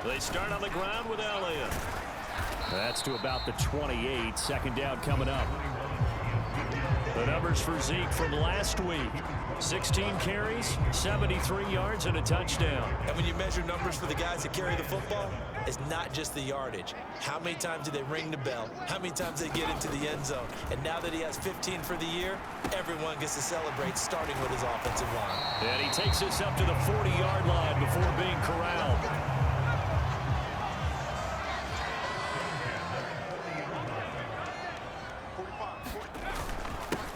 They start on the ground with Elliott. That's to about the 28. Second down coming up. The numbers for Zeke from last week. 16 carries, 73 yards, and a touchdown. And when you measure numbers for the guys that carry the football, it's not just the yardage. How many times do they ring the bell? How many times they get into the end zone? And now that he has 15 for the year, everyone gets to celebrate, starting with his offensive line. And he takes us up to the 40-yard line before being corralled.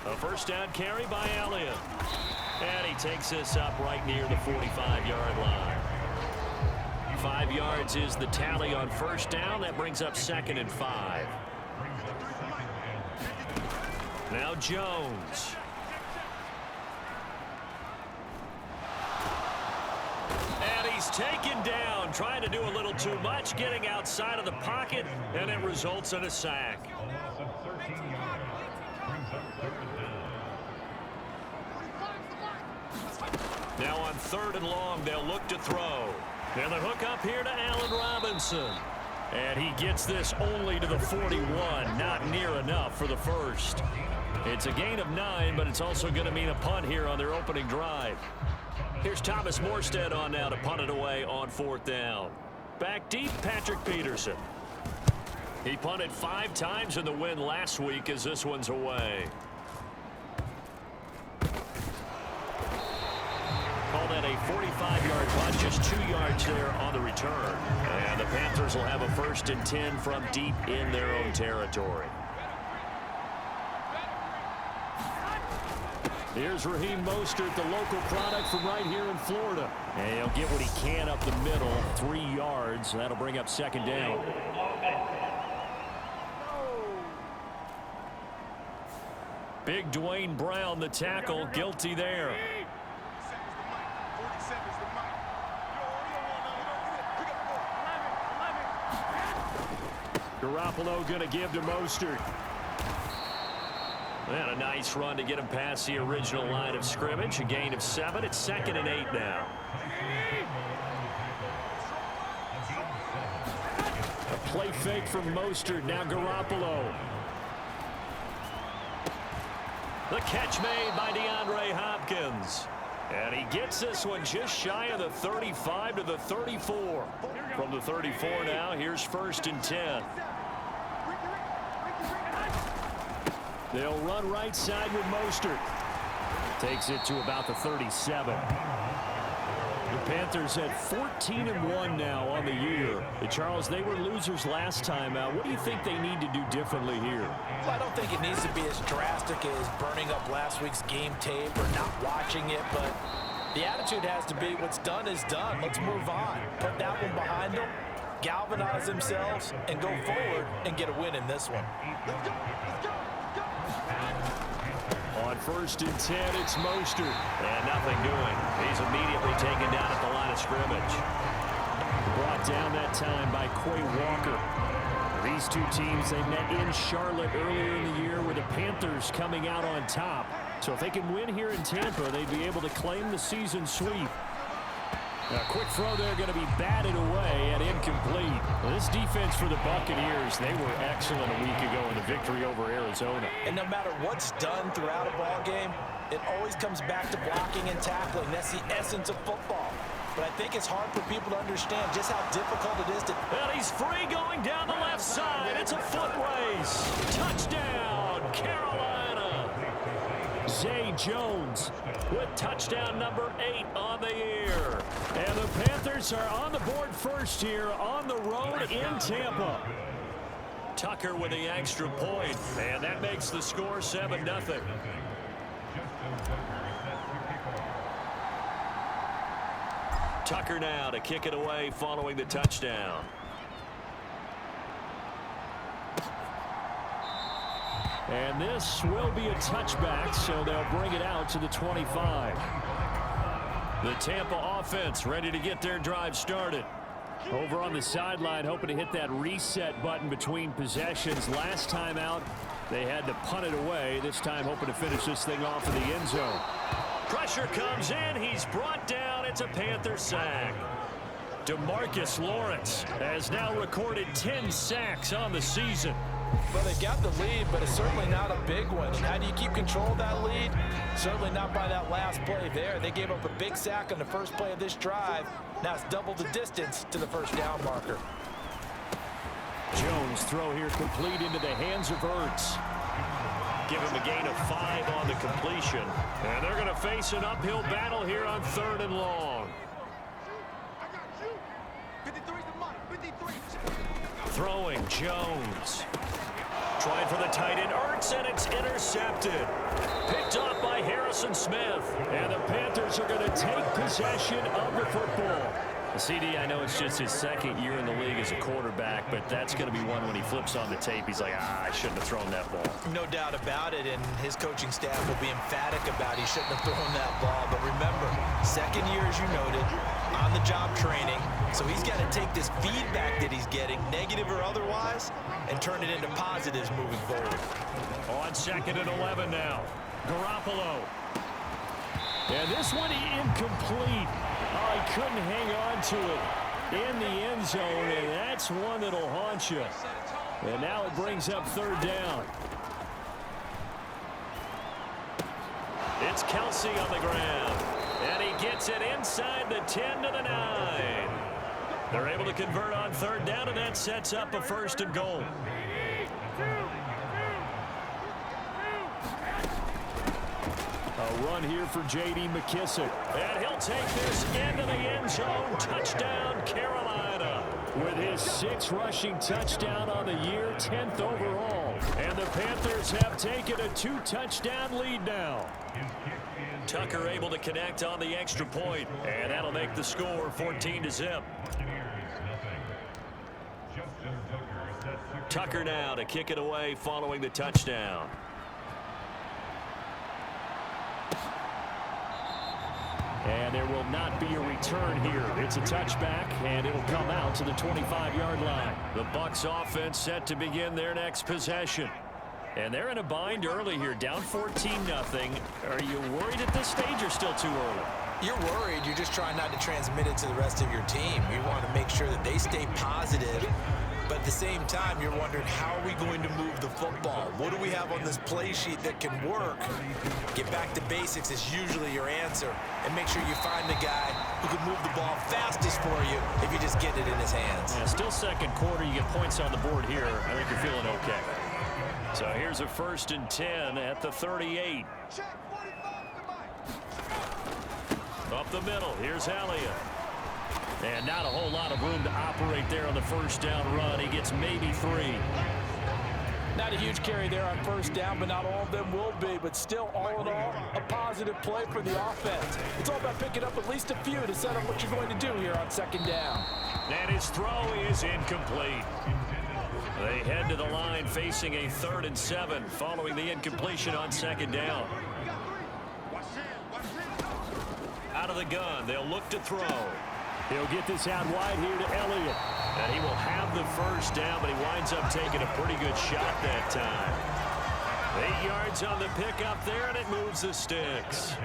A first down carry by Elliott. And he takes us up right near the 45-yard line. 5 yards is the tally on first down. That brings up 2nd and 5. Now Jones. And he's taken down, trying to do a little too much, getting outside of the pocket, and it results in a sack. Now on 3rd and long, they'll look to throw. And the hook up here to Allen Robinson. And he gets this only to the 41. Not near enough for the first. It's a gain of 9, but it's also going to mean a punt here on their opening drive. Here's Thomas Morstead on now to punt it away on 4th down. Back deep, Patrick Peterson. He punted 5 times in the win last week as this one's away. Call that a 45-yard punt, just 2 yards there on the return. And the Panthers will have a 1st and 10 from deep in their own territory. Here's Raheem Mostert, the local product from right here in Florida. And he'll get what he can up the middle, 3 yards. That'll bring up 2nd down. Big Dwayne Brown, the tackle, guilty there. Garoppolo going to give to Mostert. And a nice run to get him past the original line of scrimmage. A gain of 7. It's 2nd and 8 now. A play fake from Mostert. Now Garoppolo. The catch made by DeAndre Hopkins. And he gets this one just shy of the 35 to the 34. From the 34 now, here's 1st and 10. They'll run right side with Mostert. Takes it to about the 37. The Panthers at 14-1 now on the year. Charles, they were losers last time out. What do you think they need to do differently here? Well, I don't think it needs to be as drastic as burning up last week's game tape or not watching it, but the attitude has to be what's done is done. Let's move on. Put that one behind them, galvanize themselves, and go forward and get a win in this one. Let's go. On 1st and 10, it's Mostert. And nothing doing. He's immediately taken down at the line of scrimmage. Brought down that time by Quay Walker. These two teams, they met in Charlotte earlier in the year with the Panthers coming out on top. So if they can win here in Tampa, they'd be able to claim the season sweep. A quick throw there going to be batted away and incomplete. Well, this defense for the Buccaneers, they were excellent a week ago in the victory over Arizona. And no matter what's done throughout a ball game, it always comes back to blocking and tackling. That's the essence of football. But I think it's hard for people to understand just how difficult it is to... And he's free going down the left side. It's a foot race. Touchdown, Carolina. Zay Jones with touchdown number 8 on the year. And the Panthers are on the board first here on the road in Tampa. Tucker with the extra point. And that makes the score 7-0. Tucker now to kick it away following the touchdown. And this will be a touchback, so they'll bring it out to the 25. The Tampa offense ready to get their drive started. Over on the sideline, hoping to hit that reset button between possessions. Last time out, they had to punt it away. This time hoping to finish this thing off in the end zone. Pressure comes in. He's brought down. It's a Panther sack. DeMarcus Lawrence has now recorded 10 sacks on the season. Well, they got the lead, but it's certainly not a big one. And how do you keep control of that lead? Certainly not by that last play there. They gave up a big sack on the first play of this drive. Now it's double the distance to the first down marker. Jones' throw here complete into the hands of Ertz. Give him a gain of 5 on the completion. And they're going to face an uphill battle here on 3rd and long. Throwing Jones. Trying for the tight end, Ertz, and it's intercepted. Picked off by Harrison Smith. And the Panthers are going to take possession of the football. CD, I know it's just his 2nd year in the league as a quarterback, but that's going to be one when he flips on the tape. He's like, I shouldn't have thrown that ball. No doubt about it, and his coaching staff will be emphatic about he shouldn't have thrown that ball. But remember, 2nd year, as you noted, on-the-job training. So he's got to take this feedback that he's getting, negative or otherwise, and turn it into positives moving forward. On 2nd and 11 now. Garoppolo. And this one incomplete. Oh, he couldn't hang on to it in the end zone, and that's one that'll haunt you. And now it brings up 3rd down. It's Kelsey on the ground, and he gets it inside the 10 to the 9. They're able to convert on 3rd down, and that sets up a 1st and goal. A run here for J.D. McKissick. And he'll take this into the end zone. Touchdown, Carolina. With his 6th rushing touchdown on the year, 10th overall. And the Panthers have taken a 2-touchdown lead now. Tucker able to connect on the extra point. And that'll make the score 14-0. Tucker now to kick it away following the touchdown. And there will not be a return here. It's a touchback, and it'll come out to the 25-yard line. The Bucs offense set to begin their next possession. And they're in a bind early here, down 14-0. Are you worried at this stage or still too early? You're worried. You're just trying not to transmit it to the rest of your team. You want to make sure that they stay positive. But at the same time, you're wondering, how are we going to move the football? What do we have on this play sheet that can work? Get back to basics is usually your answer. And make sure you find the guy who can move the ball fastest for you if you just get it in his hands. Yeah, still 2nd quarter. You get points on the board here. I think you're feeling okay. So here's a 1st and 10 at the 38. Up the middle. Here's Elliott. And not a whole lot of room to operate there on the 1st down run. He gets maybe 3. Not a huge carry there on 1st down, but not all of them will be. But still, all in all, a positive play for the offense. It's all about picking up at least a few to set up what you're going to do here on 2nd down. And his throw is incomplete. They head to the line facing a 3rd and 7 following the incompletion on 2nd down. Out of the gun, they'll look to throw. He'll get this out wide here to Elliott. And he will have the 1st down, but he winds up taking a pretty good shot that time. 8 yards on the pickup there, and it moves the sticks.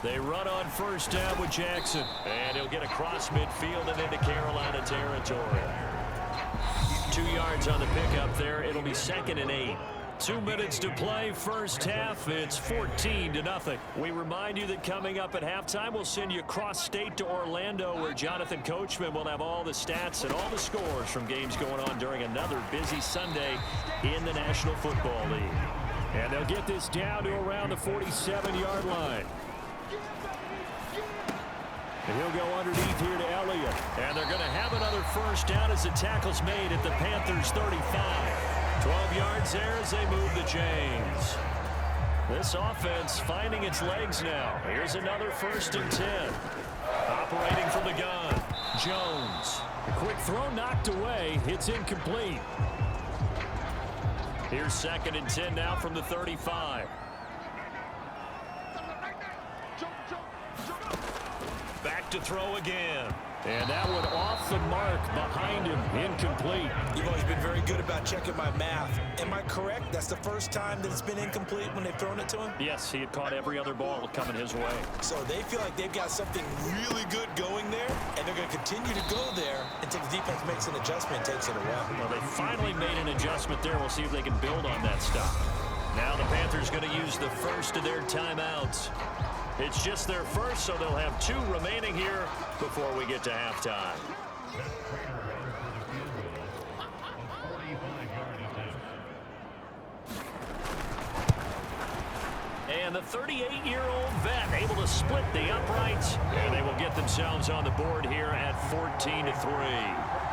They run on 1st down with Jackson. And he'll get across midfield and into Carolina territory. 2 yards on the pickup there. It'll be 2nd and 8. 2 minutes to play, 1st half. It's 14-0. We remind you that coming up at halftime, we'll send you cross-state to Orlando, where Jonathan Coachman will have all the stats and all the scores from games going on during another busy Sunday in the National Football League. And they'll get this down to around the 47-yard line. And he'll go underneath here to Elliott. And they're going to have another 1st down as the tackle's made at the Panthers' 35. 12 yards there as they move the chains. This offense finding its legs now. Here's another 1st and 10. Operating from the gun. Jones. A quick throw knocked away. It's incomplete. Here's 2nd and 10 now from the 35. Back back to throw again. And that one off the mark behind him, incomplete. You've always been very good about checking my math. Am I correct? That's the first time that it's been incomplete when they've thrown it to him? Yes, he had caught every other ball coming his way. So they feel like they've got something really good going there, and they're going to continue to go there until the defense makes an adjustment and takes it away. Well, they finally made an adjustment there. We'll see if they can build on that stuff. Now the Panthers going to use the first of their timeouts. It's just their first, so they'll have 2 remaining here before we get to halftime. And the 38-year-old vet able to split the uprights, and they will get themselves on the board here at 14-3.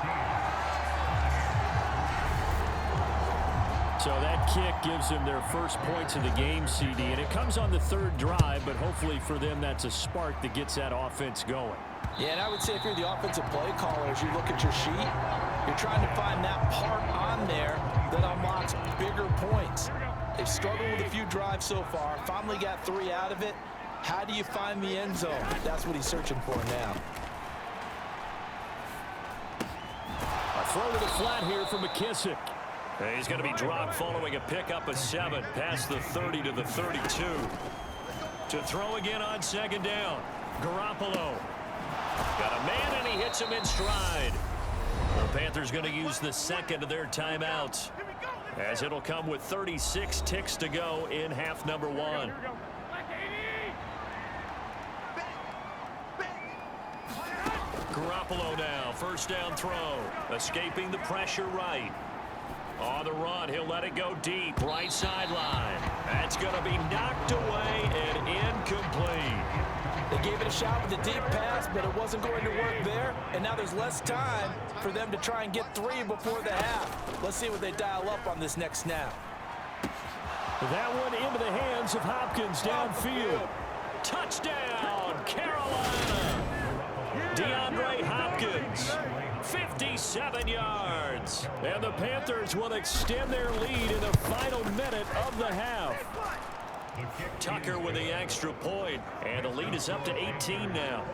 So that kick gives them their first points of the game, CD, and it comes on the 3rd drive, but hopefully for them that's a spark that gets that offense going. Yeah, and I would say if you're the offensive play caller, as you look at your sheet, you're trying to find that part on there that unlocks bigger points. They've struggled with a few drives so far, finally got 3 out of it. How do you find the end zone? That's what he's searching for now. A throw to the flat here for McKissick. He's going to be dropped following a pickup of 7 past the 30 to the 32. To throw again on 2nd down. Garoppolo. Got a man, and he hits him in stride. The Panthers going to use the 2nd of their timeouts, as it'll come with 36 ticks to go in half number 1. Garoppolo now, 1st down throw. Escaping the pressure right. On the run, he'll let it go deep, right sideline. That's going to be knocked away and incomplete. They gave it a shot with the deep pass, but it wasn't going to work there. And now there's less time for them to try and get 3 before the half. Let's see what they dial up on this next snap. That one into the hands of Hopkins downfield. Touchdown, Carolina. DeAndre Hopkins, 57 yards. And the Panthers will extend their lead in the final minute of the half. Tucker with the extra point, and the lead is up to 18 now.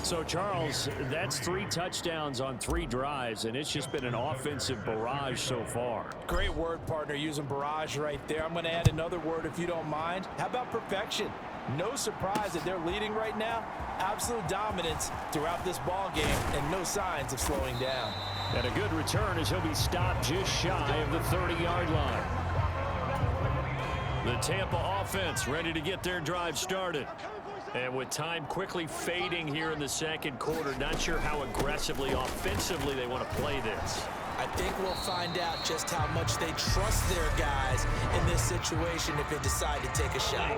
So, Charles, that's 3 touchdowns on 3 drives, and it's just been an offensive barrage so far. Great word, partner, using barrage right there. I'm going to add another word if you don't mind. How about perfection? No surprise that they're leading right now. Absolute dominance throughout this ball game, and no signs of slowing down. And a good return as he'll be stopped just shy of the 30-yard line. The Tampa offense ready to get their drive started. And with time quickly fading here in the 2nd quarter, not sure how aggressively, offensively they want to play this. I think we'll find out just how much they trust their guys in this situation if they decide to take a shot.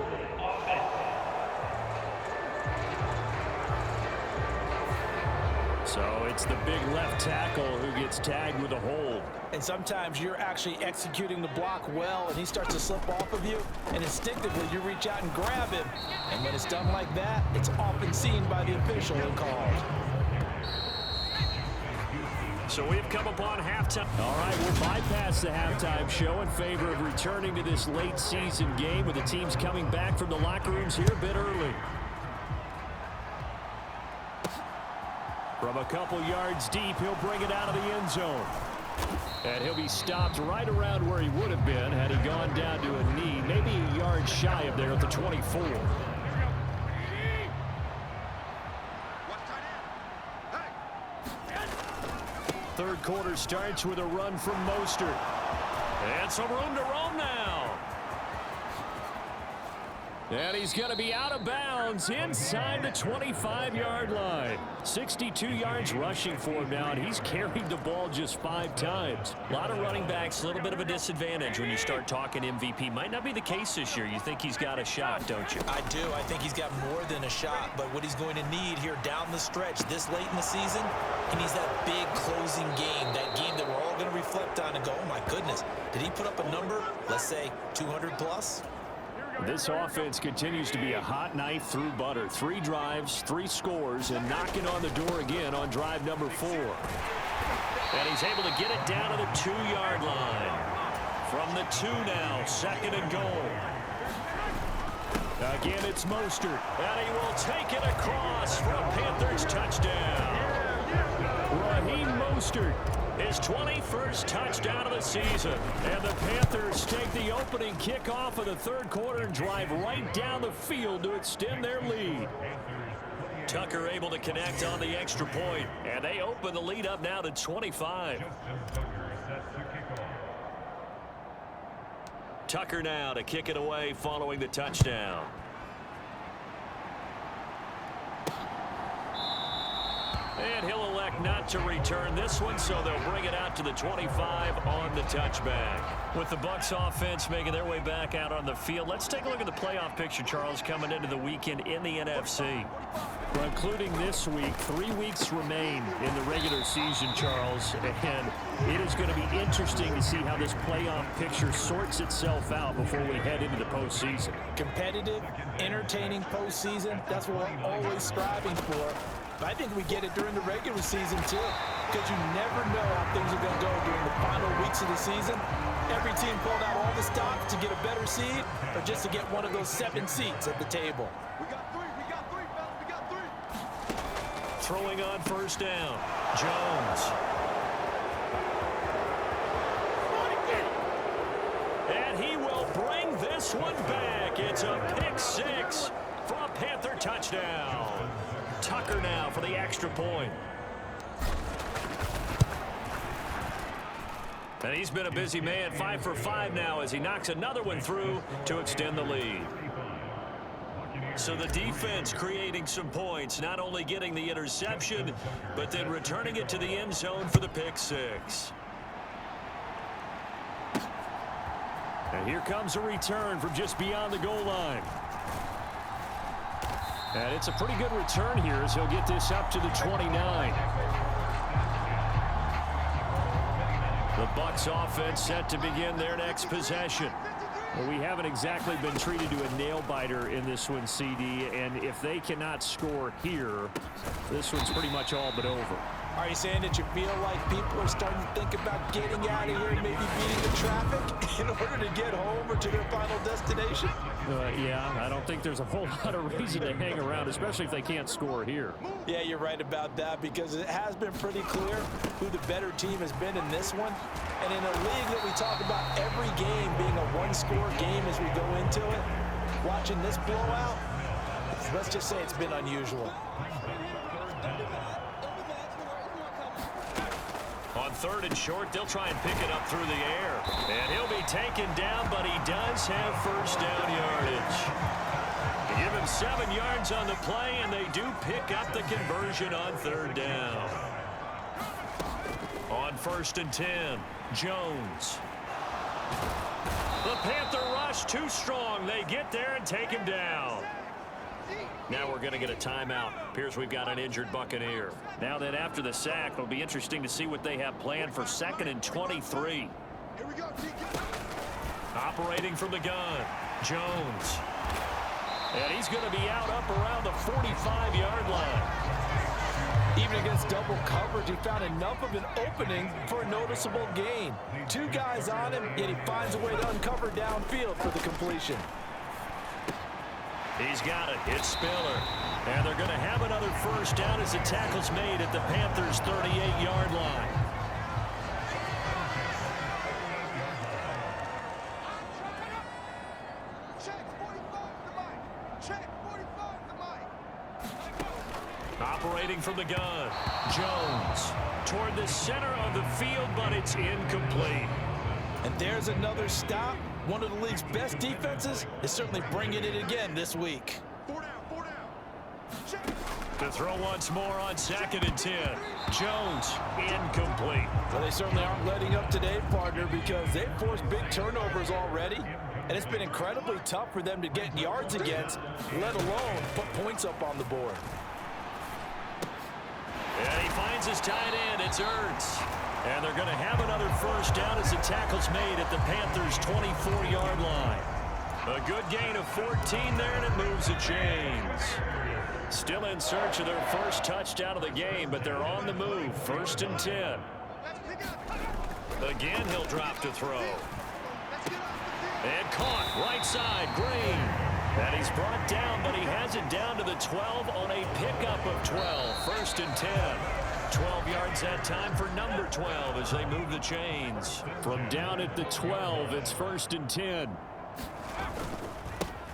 So it's the big left tackle who gets tagged with a hold. And sometimes you're actually executing the block well, and he starts to slip off of you, and instinctively you reach out and grab him. And when it's done like that, it's often seen by the official and called. So we've come upon halftime. All right, we'll bypass the halftime show in favor of returning to this late season game with the teams coming back from the locker rooms here a bit early. From a couple yards deep, he'll bring it out of the end zone. And he'll be stopped right around where he would have been had he gone down to a knee, maybe a yard shy of there at the 24. Third quarter starts with a run from Mostert. And some room to roam now. And he's going to be out of bounds inside the 25-yard line. 62 yards rushing for him now, and he's carried the ball just 5 times. A lot of running backs, a little bit of a disadvantage when you start talking MVP. Might not be the case this year. You think he's got a shot, don't you? I do. I think he's got more than a shot, but what he's going to need here down the stretch this late in the season, he needs that big closing game, that game that we're all going to reflect on and go, oh, my goodness, did he put up a number, let's say 200 plus? This offense continues to be a hot knife through butter. 3 drives, 3 scores, and knocking on the door again on drive number 4. And he's able to get it down to the 2-yard line. From the 2 now, 2nd and goal. Again, it's Mostert, and he will take it across for a Panthers touchdown. Raheem Mostert, his 21st touchdown of the season. And the Panthers take the opening kickoff of the third quarter and drive right down the field to extend their lead. Tucker able to connect on the extra point, and they open the lead up now to 25. Tucker now to kick it away following the touchdown. And he'll elect not to return this one, so they'll bring it out to the 25 on the touchback. With the Bucs offense making their way back out on the field, let's take a look at the playoff picture, Charles, coming into the weekend in the NFC. Well, including this week, 3 weeks remain in the regular season, Charles, and it is going to be interesting to see how this playoff picture sorts itself out before we head into the postseason. Competitive, entertaining postseason, that's what we're always striving for. I think we get it during the regular season, too, because you never know how things are going to go during the final weeks of the season. Every team pulled out all the stops to get a better seed or just to get one of those 7 seats at the table. We got three, fellas, we got three. Throwing on first down, Jones. And he will bring this one back. It's a pick 6 for a Panther touchdown. Tucker now for the extra point. And he's been a busy man, 5 for 5 now as he knocks another one through to extend the lead. So the defense creating some points, not only getting the interception, but then returning it to the end zone for the pick 6. And here comes a return from just beyond the goal line. And it's a pretty good return here as he'll get this up to the 29. The Bucs offense set to begin their next possession. Well, we haven't exactly been treated to a nail-biter in this one, CD, and if they cannot score here, this one's pretty much all but over. Are you saying that you feel like people are starting to think about getting out of here and maybe beating the traffic in order to get home or to their final destination? Yeah, I don't think there's a whole lot of reason to hang around, especially if they can't score here. Yeah, you're right about that because it has been pretty clear who the better team has been in this one. And in a league that we talk about every game being a one-score game as we go into it, watching this blowout, let's just say it's been unusual. On 3rd and short, they'll try and pick it up through the air. And he'll be taken down, but he does have first down yardage. They give him 7 yards on the play, and they do pick up the conversion on 3rd down. On 1st and 10, Jones. The Panther rush too strong. They get there and take him down. Now we're going to get a timeout. Appears we've got an injured Buccaneer. Now then, after the sack, it'll be interesting to see what they have planned for 2nd and 23. Here we go, Operating from the gun, Jones. And he's going to be out up around the 45-yard line. Even against double coverage, he found enough of an opening for a noticeable gain. 2 guys on him, yet he finds a way to uncover downfield for the completion. He's got it. It's Spiller. And they're going to have another first down as the tackle's made at the Panthers' 38-yard line. Operating from the gun, Jones toward the center of the field, but it's incomplete. And there's another stop. One of the league's best defenses is certainly bringing it again this week. 4 down. To throw once more on 2nd and 10. Jones, incomplete. Well, they certainly aren't letting up today, partner, because they've forced big turnovers already. And it's been incredibly tough for them to get yards against, let alone put points up on the board. And he finds his tight end. It's Ertz. And they're going to have another first down as the tackle's made at the Panthers' 24-yard line. A good gain of 14 there, and it moves the chains. Still in search of their first touchdown of the game, but they're on the move. 1st and 10. Again, he'll drop to throw. And caught right side, Green. And he's brought down, but he has it down to the 12 on a pickup of 12. 1st and 10. 12 yards that time for number 12 as they move the chains. From down at the 12, it's 1st and 10.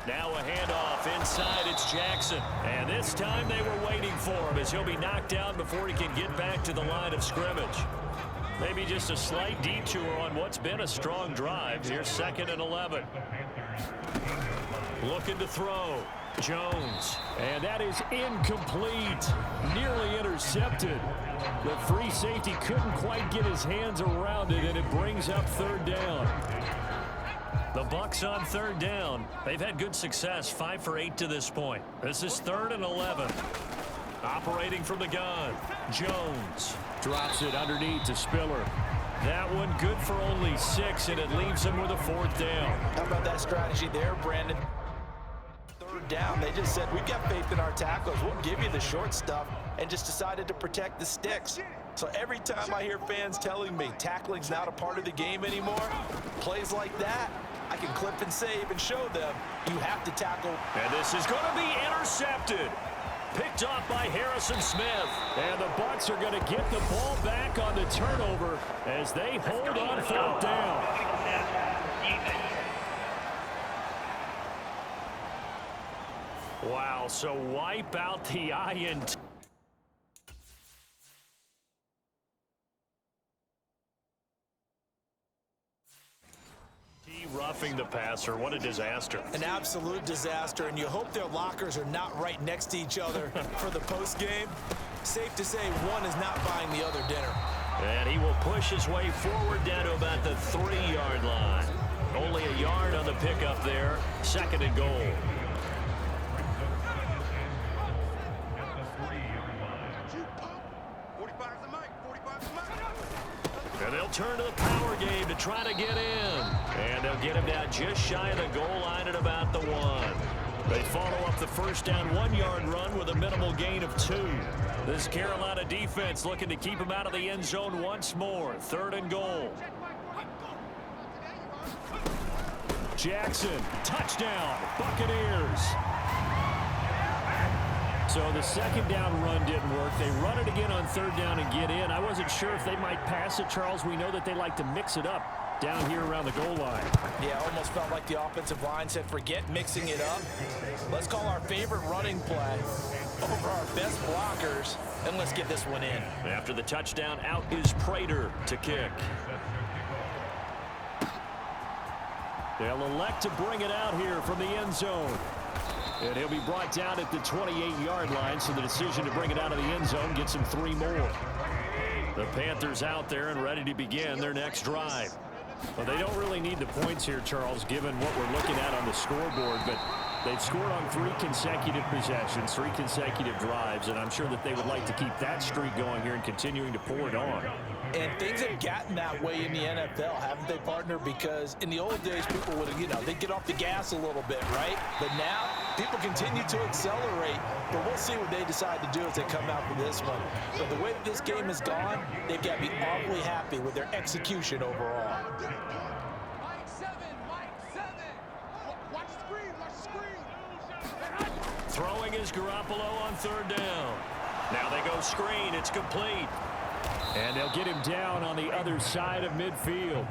Now a handoff inside. It's Jackson. And this time they were waiting for him as he'll be knocked down before he can get back to the line of scrimmage. Maybe just a slight detour on what's been a strong drive. Here's 2nd and 11. Looking to throw. Jones. And that is incomplete. Nearly intercepted. The free safety couldn't quite get his hands around it, and it brings up 3rd down. The Bucs on 3rd down. They've had good success, 5 for 8 to this point. This is 3rd and 11. Operating from the gun. Jones drops it underneath to Spiller. That one good for only 6, and it leaves him with a 4th down. How about that strategy there, Brandon? 3rd down, they just said, we've got faith in our tackles. We'll give you the short stuff, and just decided to protect the sticks. So every time I hear fans telling me tackling's not a part of the game anymore, plays like that, I can clip and save and show them you have to tackle. And this is going to be intercepted. Picked off by Harrison Smith. And the Bucs are going to get the ball back on the turnover as they hold on 4th down. Wow, so wipe out the INT. Roughing the passer. What a disaster. An absolute disaster, and you hope their lockers are not right next to each other for the postgame. Safe to say one is not buying the other dinner. And he will push his way forward down to about the 3-yard line. Only a yard on the pickup there. 2nd and goal. And they'll turn to the power game to try to get in. And they'll get him down just shy of the goal line at about the 1. They follow up the 1st down 1-yard run with a minimal gain of 2. This Carolina defense looking to keep him out of the end zone once more. 3rd and goal. Jackson, touchdown, Buccaneers. So the 2nd down run didn't work. They run it again on 3rd down and get in. I wasn't sure if they might pass it, Charles. We know that they like to mix it up down here around the goal line. Yeah, almost felt like the offensive line said, forget mixing it up. Let's call our favorite running play over our best blockers, and let's get this one in. After the touchdown, out is Prater to kick. They'll elect to bring it out here from the end zone. And he'll be brought down at the 28-yard line, so the decision to bring it out of the end zone gets him 3 more. The Panthers out there and ready to begin their next drive. Well, they don't really need the points here, Charles, given what we're looking at on the scoreboard, but they've scored on 3 consecutive possessions, 3 consecutive drives, and I'm sure that they would like to keep that streak going here and continuing to pour it on. And things have gotten that way in the NFL, haven't they, partner? Because in the old days, people would, they'd get off the gas a little bit, right? But now, people continue to accelerate. But we'll see what they decide to do as they come out for this one. But the way that this game has gone, they've got to be awfully happy with their execution overall. Mike 7, Mike 7. Watch the screen, watch the screen. Throwing is Garoppolo on 3rd down. Now they go screen. It's complete. And they'll get him down on the other side of midfield.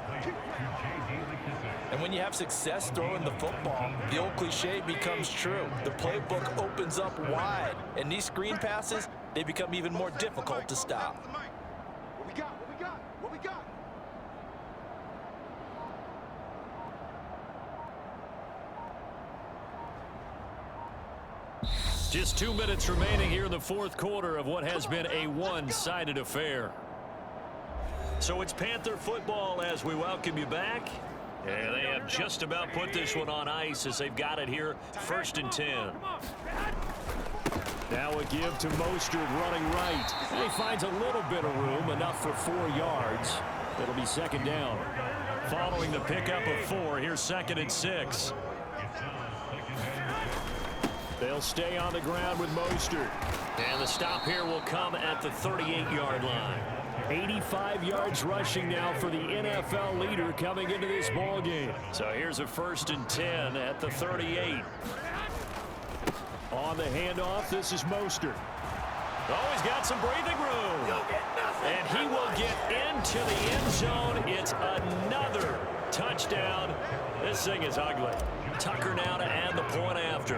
And when you have success throwing the football, the old cliche becomes true. The playbook opens up wide. And these screen passes, they become even more difficult to stop. What we got? What we got? What we got? Just 2 minutes remaining here in the 4th quarter of what has been a one-sided affair. So it's Panther football as we welcome you back. And they have just about put this one on ice as they've got it here, 1st and 10. Now a give to Mostert running right. And he finds a little bit of room, enough for 4 yards. It'll be 2nd down. Following the pickup of 4, here's 2nd and 6. They'll stay on the ground with Mostert. And the stop here will come at the 38-yard line. 85 yards rushing now for the NFL leader coming into this ball game. So here's a 1st and 10 at the 38. On the handoff, this is Mostert. Oh, he's got some breathing room. And he will get into the end zone. It's another touchdown. This thing is ugly. Tucker now to add the point after.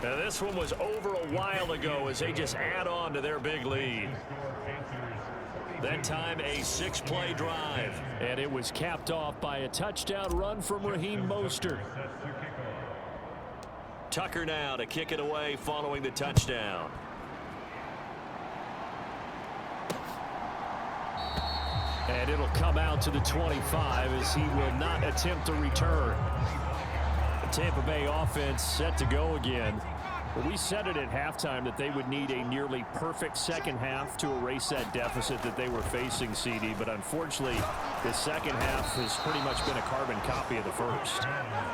Now this one was over a while ago as they just add on to their big lead. That time a 6-play drive. And it was capped off by a touchdown run from Raheem Mostert. Tucker now to kick it away following the touchdown. And it'll come out to the 25 as he will not attempt to return. The Tampa Bay offense set to go again. Well, we said it at halftime that they would need a nearly perfect second half to erase that deficit that they were facing, CD. But unfortunately, the second half has pretty much been a carbon copy of the first.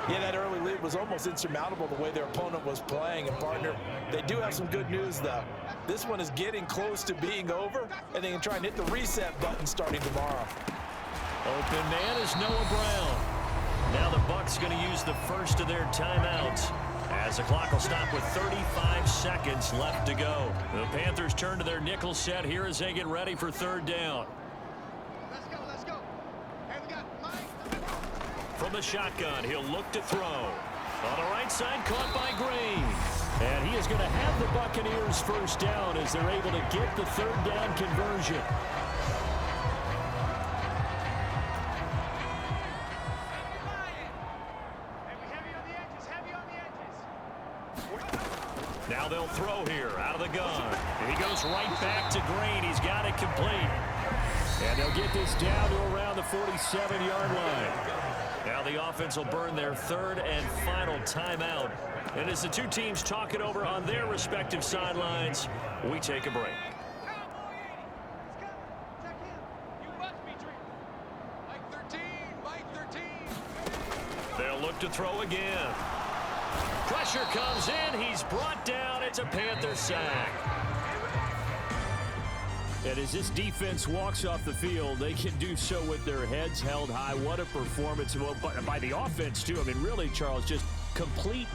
Yeah, that early lead was almost insurmountable the way their opponent was playing. And, partner, they do have some good news, though. This one is getting close to being over, and they can try and hit the reset button starting tomorrow. Open man is Noah Brown. Now the Bucs going to use the first of their timeouts, as the clock will stop with 35 seconds left to go. The Panthers turn to their nickel set here as they get ready for 3rd down. Let's go. Hey, we got Mike. From the shotgun, he'll look to throw. On the right side, caught by Green. And he is going to have the Buccaneers 1st down as they're able to get the 3rd down conversion. Now they'll throw here out of the gun. And he goes right back to Green. He's got it complete. And they'll get this down to around the 47-yard line. Now the offense will burn their 3rd and final timeout. And as the two teams talk it over on their respective sidelines, we take a break. They'll look to throw again. Pressure comes in. He's brought down. It's a Panther sack. And as this defense walks off the field, they can do so with their heads held high. What a performance by the offense, too. I mean, really, Charles, just complete